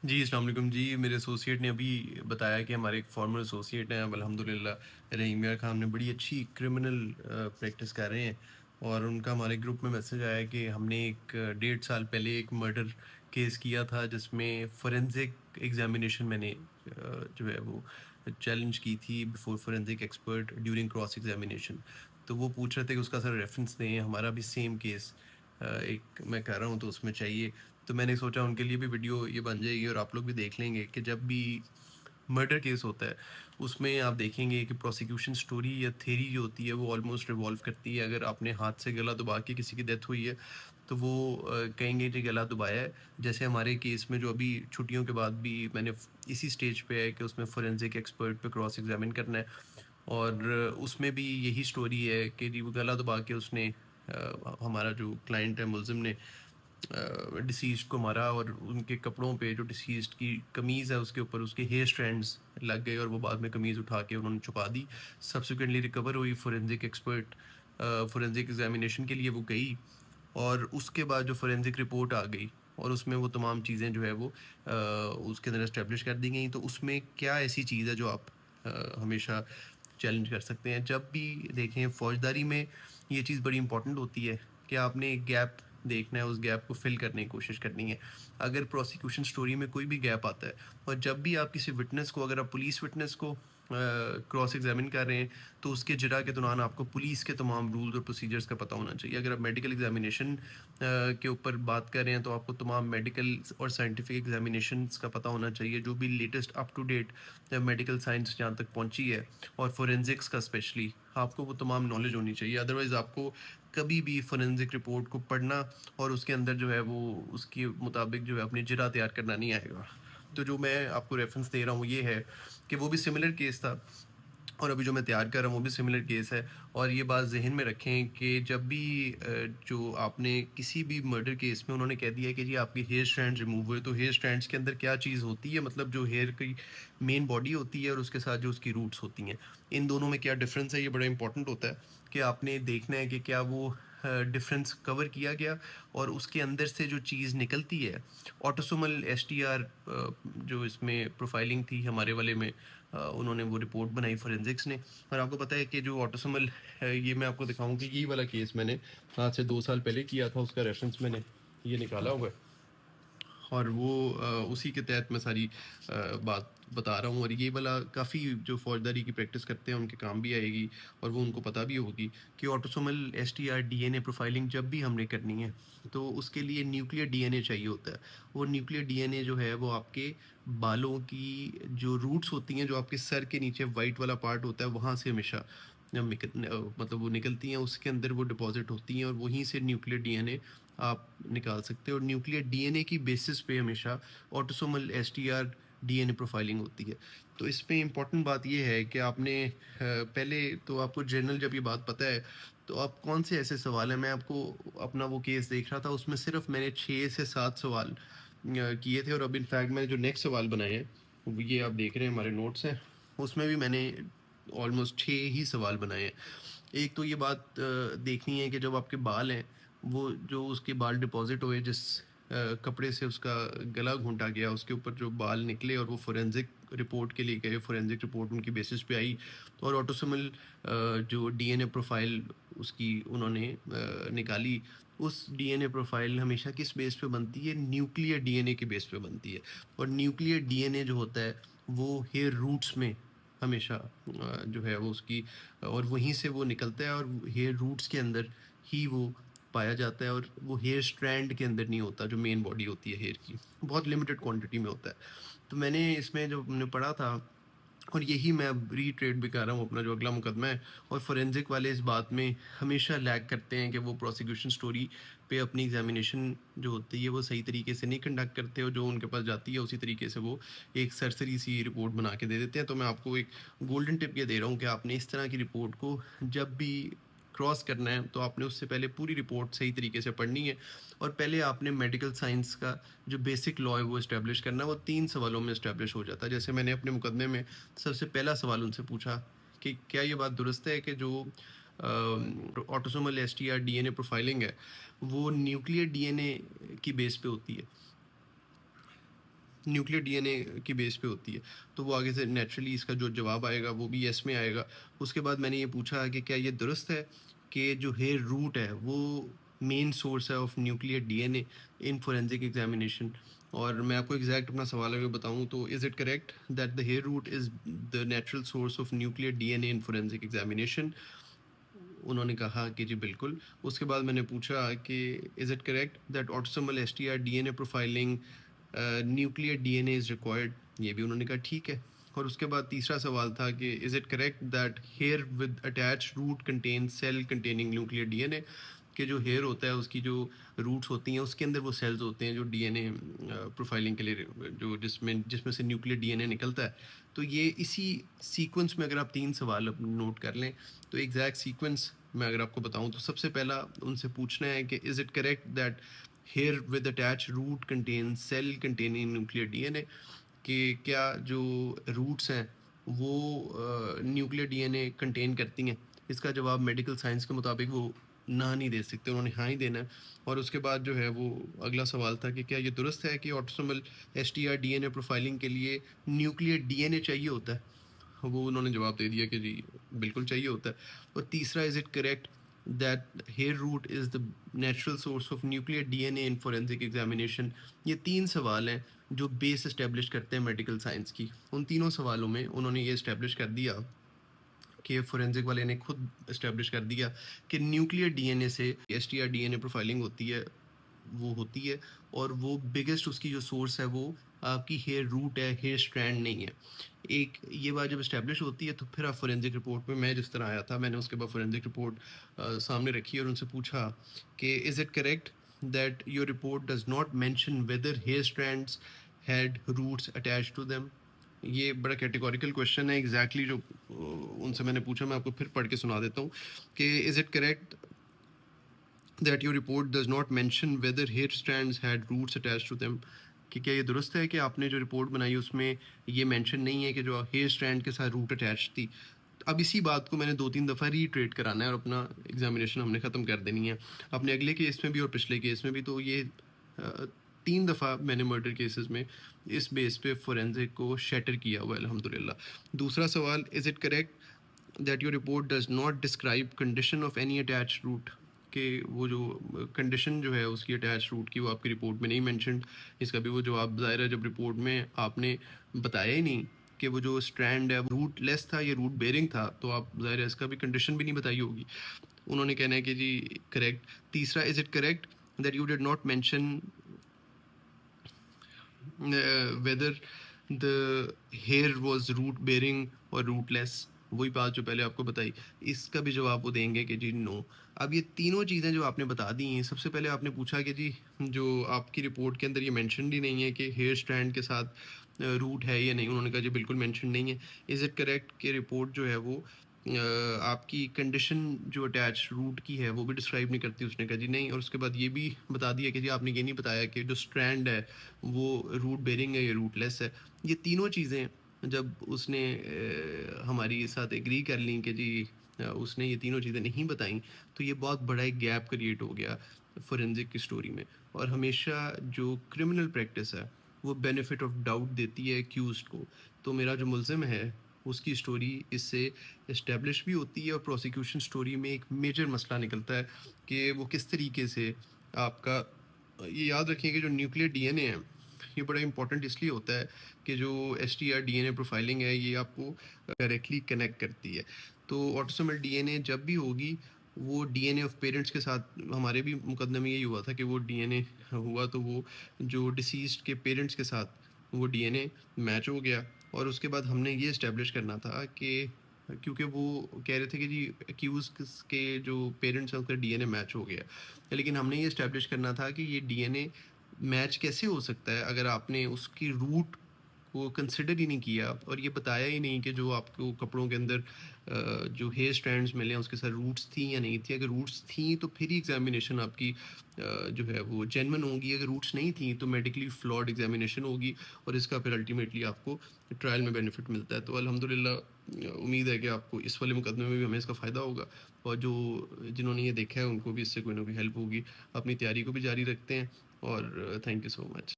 जी, अस्सलाम वालेकुम जी। मेरे एसोसिएट ने अभी बताया कि हमारे एक फॉर्मर एसोसिएट हैं, अब अल्हम्दुलिल्लाह रहीम यार खान में बड़ी अच्छी क्रिमिनल प्रैक्टिस कर रहे हैं। और उनका हमारे ग्रुप में मैसेज आया कि हमने एक 1.5 साल पहले एक मर्डर केस किया था, जिसमें फोरेंसिक एग्जामिनेशन मैंने जो है वो चैलेंज की थी before forensic expert during cross examination. तो वो पूछ रहे थे कि उसका सर रेफरेंस दें, हमारा भी सेम केस एक मैं कर रहा हूँ तो उसमें चाहिए। तो मैंने सोचा उनके लिए भी वीडियो ये बन जाएगी और आप लोग भी देख लेंगे कि जब भी मर्डर केस होता है, उसमें आप देखेंगे कि प्रोसिक्यूशन स्टोरी या थ्योरी जो होती है वो ऑलमोस्ट रिवॉल्व करती है। अगर आपने हाथ से गला दबा के किसी की डेथ हुई है, तो वो कहेंगे कि गला दबाया है। जैसे हमारे केस में जो अभी छुट्टियों के बाद भी मैंने इसी स्टेज पे है कि उसमें फोरेंसिक एक्सपर्ट पे क्रॉस एग्जामिन करना है। और उसमें भी यही स्टोरी है कि जी वो गला दबा के उसने हमारा जो क्लाइंट है मुल्जिम ने डिसीज़्ड को मारा, और उनके कपड़ों पे जो डिसीज़्ड की कमीज़ है उसके ऊपर उसके हेयर स्ट्रैंड्स लग गए, और वो बाद में कमीज़ उठा के उन्होंने छुपा दी। सब्सिक्वेंटली रिकवर हुई, फोरेंसिक एक्सपर्ट फोरेंसिक एग्जामिनेशन के लिए वो गई, और उसके बाद जो फोरेंसिक रिपोर्ट आ गई और उसमें वो तमाम चीज़ें जो है वो उसके अंदर एस्टेब्लिश कर दी गई। तो उसमें क्या ऐसी चीज़ है जो आप हमेशा चैलेंज कर सकते हैं? जब भी देखें फौजदारी में ये चीज़ बड़ी इंपॉर्टेंट होती है कि आपने एक गैप देखना है, उस गैप को फिल करने की कोशिश करनी है। अगर प्रोसिक्यूशन स्टोरी में कोई भी गैप आता है, और जब भी आप किसी विटनेस को, अगर आप पुलिस विटनेस को क्रॉस एग्जामिन कर रहे हैं, तो उसके जिरा के दौरान आपको पुलिस के तमाम रूल्स और प्रोसीजर्स का पता होना चाहिए। अगर आप मेडिकल एग्जामिनेशन के ऊपर बात कर रहे हैं, तो आपको तमाम मेडिकल और साइंटिफिक एग्जामिनेशंस का पता होना चाहिए, जो भी latest up to date medical science जहाँ तक पहुंची है, और फोरेंसिक्स का स्पेशली आपको वो तमाम नॉलेज होनी चाहिए। अदरवाइज आपको कभी भी फोरेंसिक रिपोर्ट को पढ़ना और उसके अंदर जो है वो उसके मुताबिक जो है अपनी जिरा तैयार करना नहीं आएगा। तो जो मैं आपको रेफरेंस दे रहा हूँ ये है कि वो भी सिमिलर केस था, और अभी जो मैं तैयार कर रहा हूँ वो भी सिमिलर केस है। और ये बात ज़हन में रखें कि जब भी जो आपने किसी भी मर्डर केस में उन्होंने कह दिया है कि जी आपके हेयर स्ट्रैंड्स रिमूव हुए, तो हेयर स्ट्रैंड्स के अंदर क्या चीज़ होती है, मतलब जो हेयर की मेन बॉडी होती है और उसके साथ जो उसकी रूट्स होती हैं, इन दोनों में क्या डिफरेंस है, ये बड़ा इंपॉर्टेंट होता है कि आपने देखना है कि क्या वो डिफरेंस कवर किया गया, और उसके अंदर से जो चीज़ निकलती है ऑटोसोमल एसटीआर, जो इसमें प्रोफाइलिंग थी हमारे वाले में, उन्होंने वो रिपोर्ट बनाई फोरेंसिक्स ने। और आपको पता है कि जो ऑटोसोमल है, ये मैं आपको दिखाऊं कि ये वाला केस मैंने आज से 2 साल पहले किया था, उसका रेफरेंस मैंने ये निकाला हुआ है। और वो उसी के तहत मैं सारी बात बता रहा हूँ, और ये वाला काफ़ी जो फौजदारी की प्रैक्टिस करते हैं उनके काम भी आएगी, और वो उनको पता भी होगी कि ऑटोसोमल एसटीआर डीएनए प्रोफाइलिंग जब भी हमने करनी है, तो उसके लिए न्यूक्लियर डीएनए चाहिए होता है। वो न्यूक्लियर डीएनए जो है वो आपके बालों की जो रूट्स होती हैं, जो आपके सर के नीचे वाइट वाला पार्ट होता है, वहाँ से हमेशा मतलब वो निकलती हैं, उसके अंदर वो डिपॉजिट होती हैं, और वहीं से न्यूक्लियर डीएनए आप निकाल सकते हो। और न्यूक्लियर डीएनए की बेसिस पे हमेशा ऑटोसोमल एसटीआर डीएनए प्रोफाइलिंग होती है। तो इस पे इम्पोर्टेंट बात ये है कि आपने पहले तो आपको जनरल जब ये बात पता है, तो आप कौन से ऐसे सवाल हैं, मैं आपको अपना वो केस देख रहा था, उसमें सिर्फ मैंने 6 से 7 सवाल किए थे, और अब इनफैक्ट मैंने जो नेक्स्ट सवाल बनाए हैं, वो ये आप देख रहे हैं हमारे नोट्स हैं, उसमें भी मैंने ऑलमोस्ट 6 ही सवाल बनाए हैं। एक तो ये बात देखनी है कि जब आपके बाल हैं, वो जो उसके बाल डिपॉज़िट हुए, जिस कपड़े से उसका गला घोंटा गया, उसके ऊपर जो बाल निकले और वो फोरेंसिक रिपोर्ट के लिए गए, फोरेंसिक रिपोर्ट उनकी बेसिस पे आई, और ऑटोसोमल जो डीएनए प्रोफाइल उसकी उन्होंने निकाली। उस डीएनए प्रोफाइल हमेशा किस बेस पे बनती है? न्यूक्लियर डीएनए के बेस पे बनती है। और न्यूक्लियर डीएनए जो होता है, वो हेयर रूट्स में हमेशा जो है वो उसकी, और वहीं से वो निकलता है, और हेयर रूट्स के अंदर ही वो पाया जाता है, और वो हेयर स्ट्रैंड के अंदर नहीं होता, जो मेन बॉडी होती है हेयर की, बहुत लिमिटेड क्वांटिटी में होता है। तो मैंने इसमें जब हमने पढ़ा था, और यही मैं अब रीट्रेड भी कर रहा हूँ अपना जो अगला मुकदमा है, और फोरेंसिक वाले इस बात में हमेशा लैग करते हैं कि वो प्रोसिक्यूशन स्टोरी पे अपनी एग्जामिनेशन जो होती है वो सही तरीके से नहीं कंडक्ट करते, और जो उनके पास जाती है उसी तरीके से वो एक सरसरी सी रिपोर्ट बना के दे देते हैं। तो मैं आपको एक गोल्डन टिप ये दे रहा हूँ कि आपने इस तरह की रिपोर्ट को जब भी क्रॉस करना है, तो आपने उससे पहले पूरी रिपोर्ट सही तरीके से पढ़नी है, और पहले आपने मेडिकल साइंस का जो बेसिक लॉ है वो इस्टेब्लिश करना है। वो 3 सवालों में इस्टेब्लिश हो जाता है। जैसे मैंने अपने मुकदमे में सबसे पहला सवाल उनसे पूछा कि क्या ये बात दुरुस्त है कि जो ऑटोसोमल एसटीआर डीएनए प्रोफाइलिंग है, वो न्यूक्लियर डीएनए की बेस पे होती है। न्यूक्लियर डीएनए की बेस पे होती है। तो वो आगे से नेचुरली इसका जो जवाब आएगा वो भी येस में आएगा। उसके बाद मैंने ये पूछा कि क्या ये दुरुस्त है कि जो हेयर रूट है वो मेन सोर्स है of nuclear DNA in forensic examination. और मैं आपको एग्जैक्ट अपना सवाल अगर बताऊं तो is it correct that the hair root is the natural source of nuclear DNA in forensic examination. उन्होंने कहा कि जी बिल्कुल। उसके बाद मैंने पूछा कि is it correct that autosomal STR DNA profiling nuclear DNA is required. ये भी उन्होंने कहा ठीक है। और उसके बाद तीसरा सवाल था कि is it correct that hair with attach root contain cell containing nuclear DNA. कि जो हेयर होता है उसकी जो रूट्स होती हैं उसके अंदर वो सेल्स होते हैं जो डीएनए प्रोफाइलिंग के लिए जो जिसमें जिसमें से न्यूक्लियर डीएनए निकलता है। तो ये इसी सीक्वेंस में अगर आप 3 सवाल अपने नोट कर लें तो एग्जैक्ट सीक्वेंस मैं अगर आपको बताऊं तो सबसे पहला उनसे पूछना है कि is it correct that hair with attach root contain cell containing nuclear DNA. कि क्या जो रूट्स हैं वो न्यूक्लियर डीएनए कंटेन करती हैं। इसका जवाब मेडिकल साइंस के मुताबिक वो ना नहीं दे सकते, उन्होंने हाँ ही देना है। और उसके बाद जो है वो अगला सवाल था कि क्या ये दुरुस्त है कि ऑटोसोमल एसटीआर डीएनए प्रोफाइलिंग के लिए न्यूक्लियर डीएनए चाहिए होता है। वो उन्होंने जवाब दे दिया कि जी बिल्कुल चाहिए होता है। और तीसरा is it correct that hair root is the natural source of nuclear DNA in forensic examination. ये 3 सवाल हैं जो बेस इस्टेब्लिश करते हैं मेडिकल साइंस की। उन तीनों सवालों में उन्होंने ये इस्टेब्लिश कर दिया कि फोरेंसिक वाले ने खुद इस्टेब्लिश कर दिया कि न्यूक्लियर डीएनए से एसटीआर डीएनए प्रोफाइलिंग होती है, वो होती है। और वो बिगेस्ट उसकी जो सोर्स है वो आपकी हेयर रूट है, हेयर स्ट्रैंड नहीं है। एक ये बात जब इस्टेब्लिश होती है तो फिर आप फोरेंसिक रिपोर्ट में मैं जिस तरह आया था मैंने उसके बाद फोरेंसिक रिपोर्ट सामने रखी और उनसे पूछा कि is it correct that your report does not mention whether hair strands had roots attach to them. ये बड़ा कैटेगोरिकल क्वेश्चन है एग्जैक्टली जो उनसे मैंने पूछा। मैं आपको फिर पढ़ के सुना देता हूँ कि is it correct that your report does not mention whether hair strands had roots attached to them। कि क्या ये दुरुस्त है कि आपने जो रिपोर्ट बनाई उसमें ये मेंशन नहीं है कि जो हेयर स्ट्रैंड के साथ रूट अटैच थी। अब इसी बात को मैंने 2-3 दफ़ा रीट्रेट कराना है और अपना एग्जामिनेशन हमने ख़त्म कर देनी है। अपने अगले केस में भी और पिछले केस में भी। तो ये 3 दफ़ा मैंने मर्डर केसेस में इस बेस पे फोरेंसिक को शैटर किया हुआ है अल्हम्दुलिल्लाह। दूसरा सवाल is it correct that your report does not describe condition of any attach root. कि वो जो कंडीशन जो है उसकी अटैच रूट की वो आपकी रिपोर्ट में नहीं मेंशन्ड। इसका भी वो जवाब ज़ाहिर है जब रिपोर्ट में आपने बताया ही नहीं कि वो जो स्ट्रैंड है रूट लेस था या रूट बेरिंग था तो आप ज़ाहिर है इसका भी कंडीशन भी नहीं बताई होगी। उन्होंने कहना है कि जी करेक्ट। तीसरा is it correct that you did not mention whether the hair was root bearing और रूटलेस। वही बात जो पहले आपको बताई इसका भी जवाब वो देंगे कि जी नो। अब ये तीनों चीज़ें जो आपने बता दी हैं सबसे पहले आपने पूछा कि जी जो आपकी रिपोर्ट के अंदर ये मेंशन ही नहीं है कि हेयर स्ट्रैंड के साथ रूट है या नहीं। उन्होंने कहा जी बिल्कुल मेंशन नहीं है। इज़ इट करेक्ट कि रिपोर्ट जो है वो आपकी कंडीशन जो अटैच रूट की है वो भी डिस्क्राइब नहीं करती। उसने कहा जी नहीं। और उसके बाद ये भी बता दिया कि जी आपने ये नहीं बताया कि जो स्ट्रैंड है वो रूट बेरिंग है या रूटलेस है। ये तीनों चीज़ें जब उसने हमारी साथ एग्री कर ली कि जी उसने ये तीनों चीज़ें नहीं बताई तो ये बहुत बड़ा एक गैप क्रिएट हो गया फोरेंसिक की स्टोरी में। और हमेशा जो क्रिमिनल प्रैक्टिस है वो बेनिफिट ऑफ डाउट देती है एक्यूज्ड को। तो मेरा जो मुलजिम है उसकी स्टोरी इससे इस्टेब्लिश भी होती है और प्रोसिक्यूशन स्टोरी में एक मेजर मसला निकलता है कि वो किस तरीके से आपका ये याद रखिए कि जो न्यूक्लियर डीएनए है ये बड़ा इंपॉर्टेंट इसलिए होता है कि जो एसटीआर डीएनए प्रोफाइलिंग है ये आपको डायरेक्टली कनेक्ट करती है। तो ऑटोसोमल डीएनए जब भी होगी वो डीएनए ऑफ पेरेंट्स के साथ हमारे भी मुकदमे में यही हुआ था कि वो डीएनए हुआ तो वो जो डिसीज्ड के पेरेंट्स के साथ वो डीएनए मैच हो गया। और उसके बाद हमने ये इस्टेब्लिश करना था कि क्योंकि वो कह रहे थे कि जी एक्यूज के जो पेरेंट्स हैं उनका डीएनए मैच हो गया। लेकिन हमने ये इस्टेब्लिश करना था कि ये डीएनए मैच कैसे हो सकता है अगर आपने उसकी रूट को कंसिडर ही नहीं किया और ये बताया ही नहीं कि जो आपको कपड़ों के अंदर जो हेयर स्ट्रैंड्स मिले हैं उसके साथ रूट्स थी या नहीं थी। अगर रूट्स थी तो फिर ही एग्जामिनेशन आपकी जो है वो जेन्युइन होगी। अगर रूट्स नहीं थी तो मेडिकली फ्लॉड एग्जामिनेशन होगी और इसका फिर अल्टीमेटली आपको ट्रायल में बेनिफिट मिलता है। तो अल्हम्दुलिल्लाह उम्मीद है कि आपको इस वाले मुकदमे में भी हमें इसका फ़ायदा होगा और जो जिन्होंने ये देखा है उनको भी इससे कोई ना कोई हेल्प होगी। अपनी तैयारी को भी जारी रखते हैं और थैंक यू सो मच।